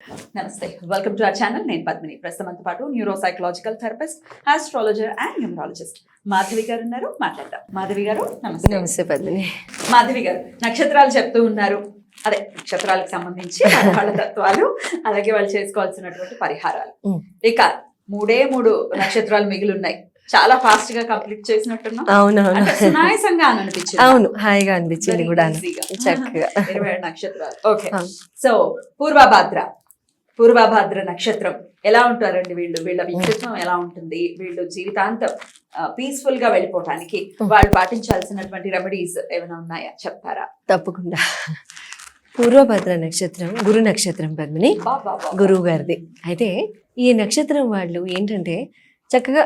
నమస్తే, welcome to our channel. నేను పద్మిని. ప్రస్తుతంతో పాటు neuro psychological therapist, astrologer and numerologist Madhavi గారు ఉన్నారు. మాట్లాడదాం. మాధవి గారు నమస్తే. నమస్తే పద్మిని. మాధవి గారు, నక్షత్రాలు చెప్తూ ఉన్నారు. అదే నక్షత్రాలకు సంబంధించి వాళ్ళ తత్వాలు, అలాగే వాళ్ళు చేసుకోవాల్సినటువంటి పరిహారాలు. ఇక 3 నక్షత్రాలు మిగిలి ఉన్నాయి. చాలా ఫాస్ట్ గా కంప్లీట్ చేసినట్టున్నా. అవునవును, సునాయాసంగా అని అనిపించింది. అవును, హాయిగా అనిపించింది కూడా చక్కగా. 27 నక్షత్రాలు. ఓకే, సో పూర్వభాద్ర నక్షత్రం ఎలా ఉంటారండి వీళ్ళు? వీళ్ళ వ్యక్తిత్వం ఎలా ఉంటుంది? వీళ్ళు జీవితాంతం పీస్ఫుల్ గా వెళ్ళిపోవటానికి వాళ్ళు పాటించాల్సినటువంటి రెమెడీస్ ఏమైనా ఉన్నాయా, చెప్తారా? తప్పకుండా. పూర్వభద్ర నక్షత్రం గురు నక్షత్రం పద్మిని, గురువు గారిది. అయితే ఈ నక్షత్రం వాళ్ళు ఏంటంటే చక్కగా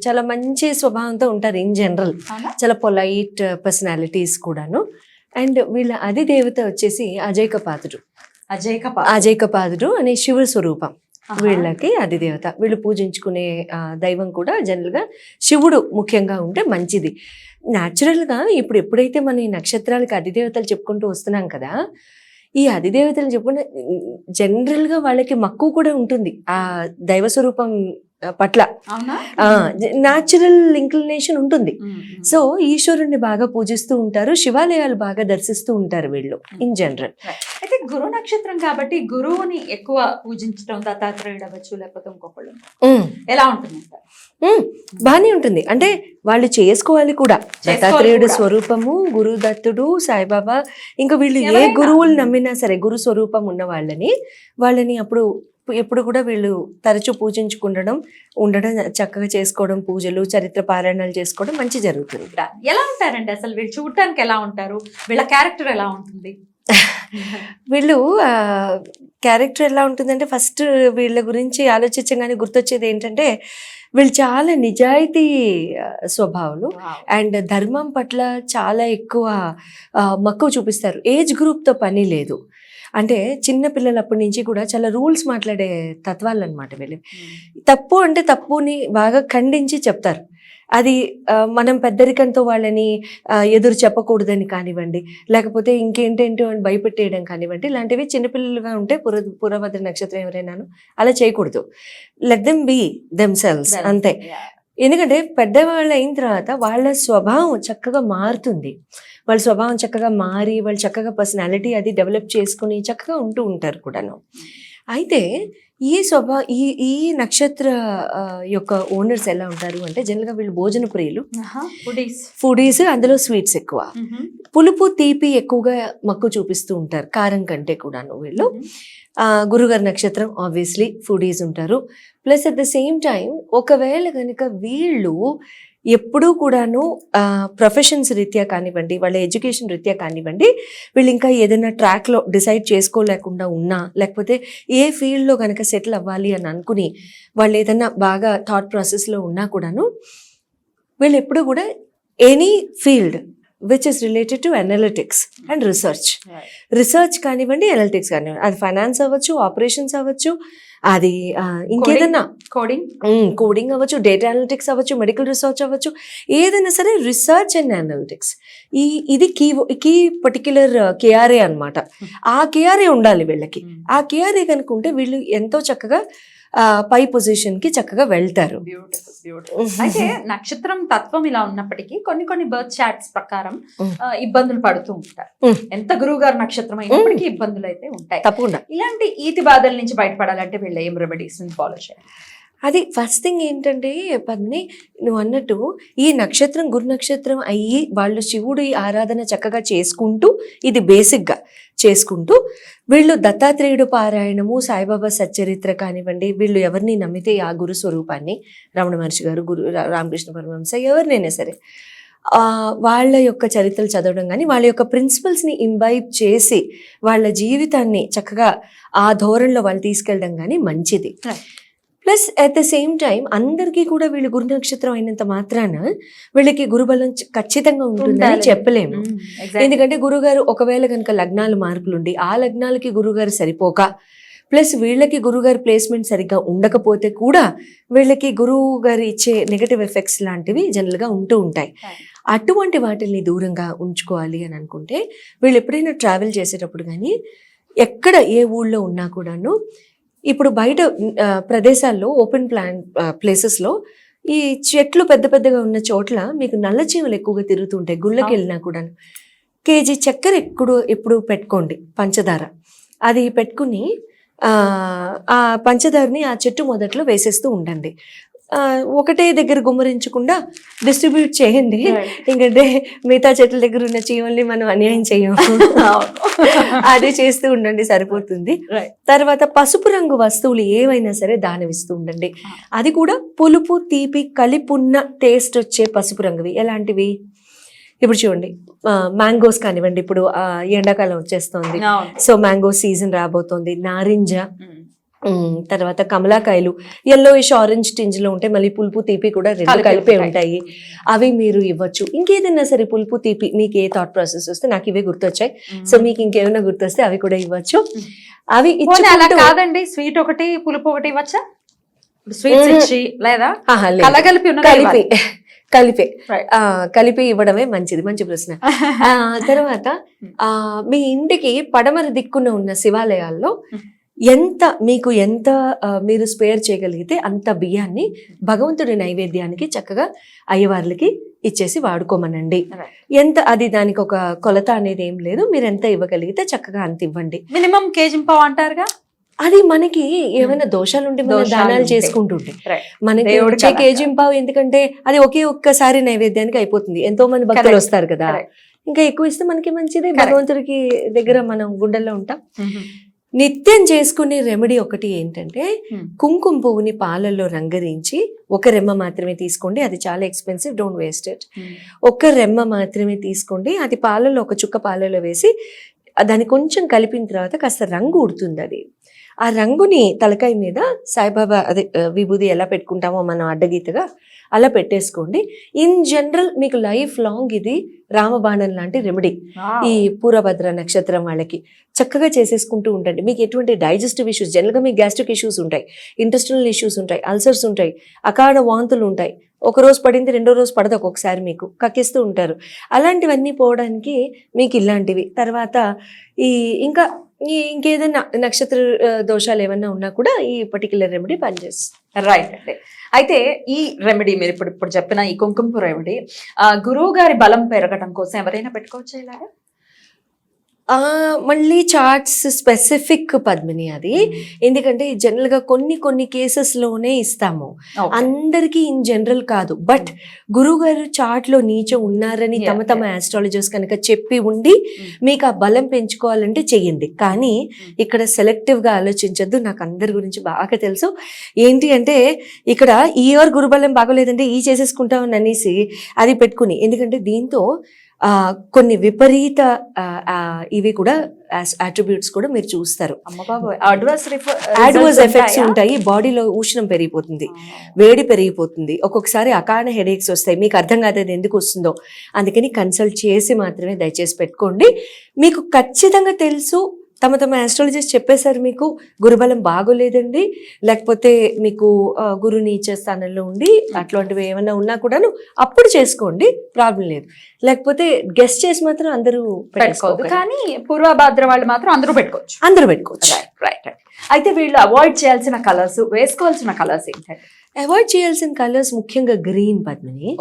చాలా మంచి స్వభావంతో ఉంటారు. ఇన్ జనరల్ చాలా పొలైట్ పర్సనాలిటీస్ కూడాను. అండ్ వీళ్ళ అధిదేవత వచ్చేసి అజైకపాదుడు అనే శివ స్వరూపం వీళ్ళకి అధిదేవత. వీళ్ళు పూజించుకునే దైవం కూడా జనరల్ గా శివుడు ముఖ్యంగా ఉంటే మంచిది. న్యాచురల్ గా ఎప్పుడైతే మన ఈ నక్షత్రాలకి అధిదేవతలు చెప్పుకుంటూ వస్తున్నాం కదా, ఈ అధిదేవతలు చెప్పుకుంటే జనరల్ గా వాళ్ళకి మక్కువ కూడా ఉంటుంది ఆ దైవ స్వరూపం పట్ల. న్యాచురల్ ఇంక్లినేషన్ ఉంటుంది. సో ఈశ్వరుణ్ణి బాగా పూజిస్తూ ఉంటారు, శివాలయాలు బాగా దర్శిస్తూ ఉంటారు వీళ్ళు ఇన్ జనరల్. అయితే గురు నక్షత్రం కాబట్టి గురువుని ఎక్కువ పూజించడం, దత్తాత్రేయుడు అవ్వచ్చు లేకపోతే ఇంకొకళ్ళు, ఎలా ఉంటుంది? బానే ఉంటుంది. అంటే వాళ్ళు చేసుకోవాలి కూడా. దత్తాత్రేయుడు స్వరూపము, గురుదత్తుడు, సాయిబాబా, ఇంకా వీళ్ళు ఏ గురువులు నమ్మినా సరే గురు స్వరూపం ఉన్న వాళ్ళని ఎప్పుడు కూడా వీళ్ళు తరచూ పూజించుకుండడం, ఉండడం, చక్కగా చేసుకోవడం, పూజలు, చరిత్ర పారాయణాలు చేసుకోవడం మంచి జరుగుతుంది. ఎలా ఉంటారండి అసలు వీళ్ళు? చూడటానికి ఎలా ఉంటారు? వీళ్ళ క్యారెక్టర్ ఎలా ఉంటుంది? వీళ్ళు క్యారెక్టర్ ఎలా ఉంటుందంటే ఫస్ట్ వీళ్ళ గురించి ఆలోచించగానే గుర్తొచ్చేది ఏంటంటే వీళ్ళు చాలా నిజాయితీ స్వభావాలు అండ్ ధర్మం పట్ల చాలా ఎక్కువ మక్కువ చూపిస్తారు. ఏజ్ గ్రూప్తో పని లేదు. అంటే చిన్న పిల్లలప్పటి నుంచి కూడా చాలా రూల్స్ మాట్లాడే తత్వాలు అనమాట వీళ్ళు. తప్పు అంటే తప్పుని బాగా ఖండించి చెప్తారు. అది మనం పెద్దరికంతో వాళ్ళని ఎదురు చెప్పకూడదని కానివ్వండి, లేకపోతే ఇంకేంటేంటో అని భయపెట్టేయడం కానివ్వండి, ఇలాంటివి చిన్నపిల్లలుగా ఉంటే పూర్వభద్ర నక్షత్రం ఎవరైనాను అలా చేయకూడదు. లెట్ దెమ్ బీ దెమ్సెల్వ్స్ అంతే. ఎందుకంటే పెద్దవాళ్ళు అయిన తర్వాత వాళ్ళ స్వభావం చక్కగా మారుతుంది. వాళ్ళ స్వభావం చక్కగా మారి వాళ్ళు చక్కగా పర్సనాలిటీ అది డెవలప్ చేసుకుని చక్కగా ఉంటూ ఉంటారు కూడాను. అయితే ఈ నక్షత్ర యొక్క ఓనర్స్ ఎలా ఉంటారు అంటే జనరల్గా వీళ్ళు భోజన ప్రియులు, ఫుడీస్, అందులో స్వీట్స్ ఎక్కువ, పులుపు తీపి ఎక్కువగా మక్కువ చూపిస్తూ ఉంటారు, కారం కంటే కూడాను వీళ్ళు. గురుగారి నక్షత్రం ఆబ్వియస్లీ ఫుడీస్ ఉంటారు. Plus at the same time ఒకవేళ కనుక వీళ్ళు ఎప్పుడూ కూడాను ప్రొఫెషన్స్ రీత్యా కానివ్వండి, వాళ్ళ ఎడ్యుకేషన్ రీత్యా కానివ్వండి, వీళ్ళు ఇంకా ఏదైనా ట్రాక్లో డిసైడ్ చేసుకోలేకుండా ఉన్నా, లేకపోతే ఏ ఫీల్డ్లో కనుక సెటిల్ అవ్వాలి అని అనుకుని వాళ్ళు ఏదైనా బాగా థాట్ ప్రాసెస్లో ఉన్నా కూడాను వీళ్ళు ఎప్పుడు కూడా any field which is related to analytics and research కానివ్వండి, అనలిటిక్స్ కానివ్వండి, అది ఫైనాన్స్ అవ్వచ్చు, ఆపరేషన్స్ అవ్వచ్చు, అది ఇంకేదన్నా కోడింగ్ అవ్వచ్చు, డేటా అనలిటిక్స్ అవ్వచ్చు, మెడికల్ రీసెర్చ్ అవ్వచ్చు, ఏదైనా సరే రీసెర్చ్ అండ్ అనలిటిక్స్ ఇది కీ పర్టిక్యులర్ కేఆర్ఏ అనమాట. ఆ కేఆర్ఏ ఉండాలి వీళ్ళకి. ఆ కేఆర్ఏ కనుక ఉంటే వీళ్ళు ఎంతో చక్కగా పై పొజిషన్ కి చక్కగా వెళ్తారు. అయితే నక్షత్రం తత్వం ఇలా ఉన్నప్పటికీ కొన్ని బర్త్ చార్ట్స్ ప్రకారం ఇబ్బందులు పడుతూ ఉంటారు. ఎంత గురువు గారు నక్షత్రం అయినప్పటికీ ఇబ్బందులు అయితే ఉంటాయి తప్పకుండా. ఇలాంటి ఈతి బాధల నుంచి బయటపడాలంటే వీళ్ళు ఏం రెమెడీస్ ఫాలో చేయాలి? అది ఫస్ట్ థింగ్ ఏంటంటే పద్మిని, నువ్వు అన్నట్టు ఈ నక్షత్రం గురు నక్షత్రం అయ్యి వాళ్ళు శివుడి ఆరాధన చక్కగా చేసుకుంటూ, ఇది బేసిక్గా చేసుకుంటూ వీళ్ళు దత్తాత్రేయుడు పారాయణము, సాయిబాబా సచ్చరిత్ర కానివ్వండి, వీళ్ళు ఎవరిని నమ్మితే ఆ గురు స్వరూపాన్ని, రమణ మహర్షి గారు, రామకృష్ణ పరమహంస, ఎవరినైనా సరే వాళ్ళ యొక్క చరిత్రలు చదవడం కానీ, వాళ్ళ యొక్క ప్రిన్సిపల్స్ని ఇంబైబ్ చేసి వాళ్ళ జీవితాన్ని చక్కగా ఆ ధోరణిలో వాళ్ళు తీసుకెళ్ళడం కానీ మంచిది. Plus at the same time అందరికీ కూడా వీళ్ళు గురు నక్షత్రం అయినంత మాత్రాన వీళ్ళకి గురుబలం ఖచ్చితంగా ఉంటుందని చెప్పలేము. ఎందుకంటే గురుగారు ఒకవేళ కనుక లగ్నాలు మార్పులుండి ఆ లగ్నాలకి గురుగారు సరిపోక, ప్లస్ వీళ్ళకి గురుగారి ప్లేస్మెంట్ సరిగ్గా ఉండకపోతే కూడా వీళ్ళకి గురువు గారు ఇచ్చే నెగటివ్ ఎఫెక్ట్స్ లాంటివి జనరల్గా ఉంటూ ఉంటాయి. అటువంటి వాటిని దూరంగా ఉంచుకోవాలి అని అనుకుంటే వీళ్ళు ఎప్పుడైనా ట్రావెల్ చేసేటప్పుడు కానీ ఎక్కడ ఏ ఊళ్ళో ఉన్నా కూడాను ఇప్పుడు బయట ప్రదేశాల్లో ఓపెన్ ప్లేసెస్లో ఈ చెట్లు పెద్ద పెద్దగా ఉన్న చోట్ల మీకు నల్ల చీమలు ఎక్కువగా తిరుగుతుంటాయి. గుళ్ళకి వెళ్ళినా కూడా కేజీ చక్కెర ఎప్పుడు పెట్టుకోండి, పంచదార అది పెట్టుకుని ఆ పంచదారని ఆ చెట్టు మొదట్లో వేసేస్తూ ఉండండి. ఒకటే దగ్గర గుమ్మరించకుండా డిస్ట్రిబ్యూట్ చేయండి, ఎందుకంటే మిగతా చెట్ల దగ్గర ఉన్న చీమల్ని మనం అన్యాయం చేయము. అదే చేస్తూ ఉండండి, సరిపోతుంది. తర్వాత పసుపు రంగు వస్తువులు ఏవైనా సరే దానమిస్తూ ఉండండి. అది కూడా పులుపు తీపి కలిపున్న టేస్ట్ వచ్చే పసుపు రంగువి. ఎలాంటివి? ఇప్పుడు చూడండి, మ్యాంగోస్ కానివ్వండి, ఇప్పుడు ఎండాకాలం వచ్చేస్తుంది, సో మ్యాంగో సీజన్ రాబోతోంది. నారింజ, తర్వాత కమలాకాయలు ఎల్లోయిష్ ఆరెంజ్ టింజ్ లో ఉంటాయి, మళ్ళీ పులుపు తీపి కూడా రెండు కలిపే ఉంటాయి, అవి మీరు ఇవ్వచ్చు. ఇంకేదైనా సరే పులుపు తీపి మీకు ఏ థాట్ ప్రాసెస్ వస్తే, నాకు ఇవే గుర్తొచ్చాయి, సో మీకు ఇంకేమైనా గుర్తొస్తే అవి కూడా ఇవ్వచ్చు. అవి కాదండి, స్వీట్ ఒకటి పులుపు ఒకటి ఇవ్వచ్చా? స్వీట్స్ ఇచ్చి లేదా కలిపి ఇవ్వడమే మంచిది. మంచి ప్రశ్న. తర్వాత మీ ఇంటికి పడమర దిక్కున ఉన్న శివాలయాల్లో ఎంత మీరు స్పేర్ చేయగలిగితే అంత బియ్యాన్ని భగవంతుడి నైవేద్యానికి చక్కగా అయ్యవార్లకి ఇచ్చేసి వాడుకోమనండి. ఎంత అది దానికి ఒక కొలత అనేది ఏం లేదు, మీరు ఎంత ఇవ్వగలిగితే చక్కగా అంత ఇవ్వండి. మినిమం కేజీ పావు అంటారుగా, అది మనకి ఏమైనా దోషాలు ఉంటే మనం దానాలు చేసుకుంటుంటే మనకి వచ్చే కేజీ పావు, ఎందుకంటే అది ఒక్కసారి నైవేద్యానికి అయిపోతుంది. ఎంతో మంది భక్తులు వస్తారు కదా, ఇంకా ఎక్కువ ఇస్తే మనకి మంచిదే, భగవంతుడికి దగ్గర మనం గుండెల్లో ఉంటాం. నిత్యం చేసుకునే రెమెడీ ఒకటి ఏంటంటే, కుంకుమ పువ్వుని పాలల్లో రంగరించి ఒక రెమ్మ మాత్రమే తీసుకోండి, అది చాలా ఎక్స్పెన్సివ్, డోంట్ వేస్ట్ ఇట్. ఒక రెమ్మ మాత్రమే తీసుకోండి, అది పాలలో ఒక చుక్క పాలలో వేసి దాన్ని కొంచెం కలిపిన తర్వాత కాస్త రంగు ఉడుతుంది. అది ఆ రంగుని తలకాయ మీద సాయిబాబా అదే విభూది ఎలా పెట్టుకుంటామో మనం అడ్డగీతగా అలా పెట్టేసుకోండి. ఇన్ జనరల్ మీకు లైఫ్ లాంగ్ ఇది రామబాణం లాంటి రెమెడీ. ఈ పూర్వభద్ర నక్షత్రం వాళ్ళకి చక్కగా చేసేసుకుంటూ ఉండండి. మీకు ఎటువంటి డైజెస్టివ్ ఇష్యూస్, జనరల్గా మీకు గ్యాస్ట్రిక్ ఇష్యూస్ ఉంటాయి, ఇంటెస్టినల్ ఇష్యూస్ ఉంటాయి, అల్సర్స్ ఉంటాయి, అకాడ వాంతులు ఉంటాయి, ఒక రోజు పడింది రెండో రోజు పడదు, ఒక్కొక్కసారి మీకు కక్కిస్తూ ఉంటారు, అలాంటివన్నీ పోవడానికి మీకు ఇలాంటివి. తర్వాత ఇంకేదైనా నక్షత్ర దోషాలు ఏమన్నా ఉన్నా కూడా ఈ పర్టికులర్ రెమెడీ పనిచేస్తుంది. రైట్ అండి. అయితే ఈ రెమెడీ మీరు ఇప్పుడు చెప్పిన ఈ కుంకుమ రెమెడీ గురువు గారి బలం పెరగడం కోసం ఎవరైనా పెట్టుకోవచ్చా ఇలాగా? మళ్ళీ చార్ట్స్ స్పెసిఫిక్ పద్మిని అది, ఎందుకంటే జనరల్గా కొన్ని కేసెస్లోనే ఇస్తాము, అందరికీ ఇన్ జనరల్ కాదు. బట్ గురువు గారు చార్ట్లో నీచం ఉన్నారని తమ ఆస్ట్రాలజర్స్ కనుక చెప్పి ఉండి మీకు ఆ బలం పెంచుకోవాలంటే చెయ్యండి. కానీ ఇక్కడ సెలెక్టివ్గా ఆలోచించద్దు. నాకు అందరి గురించి బాగా తెలుసు. ఏంటి అంటే ఇక్కడ ఈ ఇయర్ గురుబలం బాగోలేదంటే ఈ చేసేసుకుంటామని అనేసి అది పెట్టుకుని, ఎందుకంటే దీంతో కొన్ని విపరీత ఇవి కూడా అట్రిబ్యూట్స్ కూడా మీరు చూస్తారు. అడ్వర్స్ ఎఫెక్ట్స్ ఉంటాయి. బాడీలో ఉష్ణం పెరిగిపోతుంది, వేడి పెరిగిపోతుంది, ఒక్కొక్కసారి అకారణ హెడేక్స్ వస్తాయి. మీకు అర్థం కాదు ఎందుకు వస్తుందో, అందుకని కన్సల్ట్ చేసి మాత్రమే దయచేసి పెట్టుకోండి. మీకు ఖచ్చితంగా తెలుసు, తమ ఆస్ట్రాలజిస్ట్ చెప్పేశారు మీకు గురుబలం బాగోలేదండి, లేకపోతే మీకు గురు నీచ స్థానంలో ఉండి అట్లాంటివి ఏమైనా ఉన్నా కూడాను అప్పుడు చేసుకోండి, ప్రాబ్లం లేదు. లేకపోతే గెస్ట్ చేసి మాత్రం అందరూ పెట్టుకోవద్దు, కానీ పూర్వభాద్ర వాళ్ళు మాత్రం అందరూ పెట్టుకోవచ్చు. రైట్. అయితే వీళ్ళు అవాయిడ్ చేయాల్సిన కలర్స్, వేసుకోవాల్సిన కలర్స్ ఏంటంటే? అవాయిడ్ చేయాల్సిన కలర్స్ ముఖ్యంగా గ్రీన్ పద్మిని.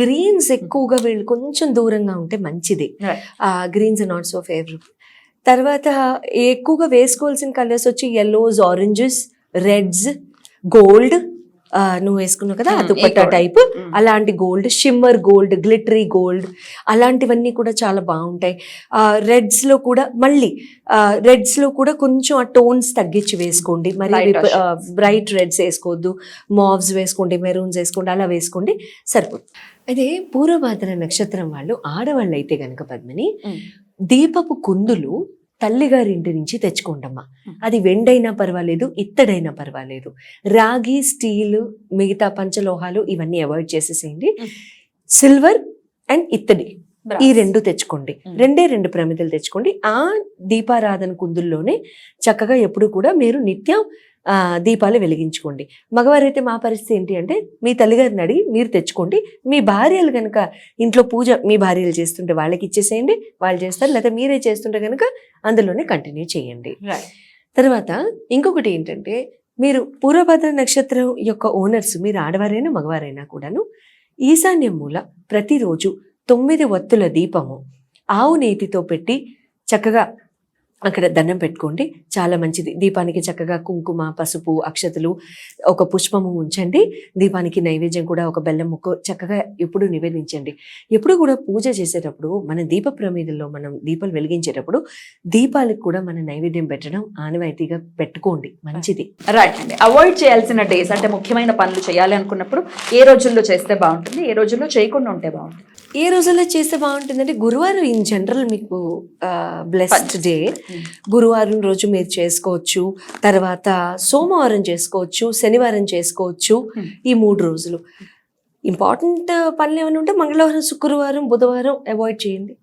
గ్రీన్స్ ఎక్కువగా వీళ్ళు కొంచెం దూరంగా ఉంటే మంచిది. Greens not so favourable. తర్వాత ఎక్కువగా వేసుకోవాల్సిన కలర్స్ వచ్చి ఎల్లోస్, ఆరెంజెస్, రెడ్స్, గోల్డ్, నువ్వు వేసుకున్నావు కదా దుపట్టా టైప్, అలాంటి gold, shimmer gold, glittery gold, అలాంటివన్నీ కూడా చాలా బాగుంటాయి. రెడ్స్లో కూడా కొంచెం ఆ టోన్స్ తగ్గించి వేసుకోండి. మరి బ్రైట్ రెడ్స్ వేసుకోవద్దు, మావ్స్ వేసుకోండి, మెరూన్స్ వేసుకోండి, అలా వేసుకోండి, సరిపోతుంది. అదే పూర్వభాద్ర నక్షత్రం వాళ్ళు ఆడవాళ్ళు అయితే గనక పద్మిని, దీపపు కుందులు తల్లిగారి ఇంటి నుంచి తెచ్చుకోండమ్మా. అది వెండైనా పర్వాలేదు, ఇత్తడైనా పర్వాలేదు. రాగి, స్టీల్, మిగతా పంచలోహాలు ఇవన్నీ అవాయిడ్ చేసేసేయండి. సిల్వర్ అండ్ ఇత్తడి ఈ 2 తెచ్చుకోండి. 2 ప్రమిదలు తెచ్చుకోండి. ఆ దీపారాధన కుందుల్లోనే చక్కగా ఎప్పుడు కూడా మీరు నిత్యం దీపాలు వెలిగించుకోండి. మగవారైతే మా పరిస్థితి ఏంటి అంటే మీ తల్లిగారిని అడిగి మీరు తెచ్చుకోండి. మీ భార్యలు కనుక ఇంట్లో పూజ మీ భార్యలు చేస్తుంటే వాళ్ళకి ఇచ్చేసేయండి, వాళ్ళు చేస్తారు. లేదా మీరే చేస్తుంటే కనుక అందులోనే కంటిన్యూ చేయండి. తర్వాత ఇంకొకటి ఏంటంటే మీరు పూర్వభద్ర నక్షత్రం యొక్క ఓనర్స్, మీరు ఆడవారైనా మగవారైనా కూడాను ఈశాన్య మూల ప్రతిరోజు 9 ఒత్తుల దీపము ఆవు నేతితో పెట్టి చక్కగా అక్కడ దండం పెట్టుకోండి. చాలా మంచిది. దీపానికి చక్కగా కుంకుమ, పసుపు, అక్షతలు, ఒక పుష్పము ఉంచండి. దీపానికి నైవేద్యం కూడా ఒక బెల్లం ముక్క చక్కగా ఎప్పుడు నివేదించండి. ఎప్పుడు కూడా పూజ చేసేటప్పుడు మన దీప ప్రమిదల్లో మనం దీపాలు వెలిగించేటప్పుడు దీపాలకు కూడా మన నైవేద్యం పెట్టడం ఆనవాయితీగా పెట్టుకోండి, మంచిది. రైట్ అండి. అవాయిడ్ చేయాల్సిన డేస్ అంటే ముఖ్యమైన పనులు చేయాలి అనుకున్నప్పుడు ఏ రోజుల్లో చేస్తే బాగుంటుంది, ఏ రోజుల్లో చేయకుండా ఉంటే బాగుంటుంది? ఏ రోజుల్లో చేస్తే బాగుంటుందంటే గురువారం ఇన్ జనరల్ మీకు బ్లెస్డ్ డే. గురువారం రోజు మీరు చేసుకోవచ్చు, తర్వాత సోమవారం చేసుకోవచ్చు, శనివారం చేసుకోవచ్చు. ఈ 3 రోజులు ఇంపార్టెంట్ పనులు ఏమైనా ఉంటే మంగళవారం, శుక్రవారం, బుధవారం అవాయిడ్ చేయండి.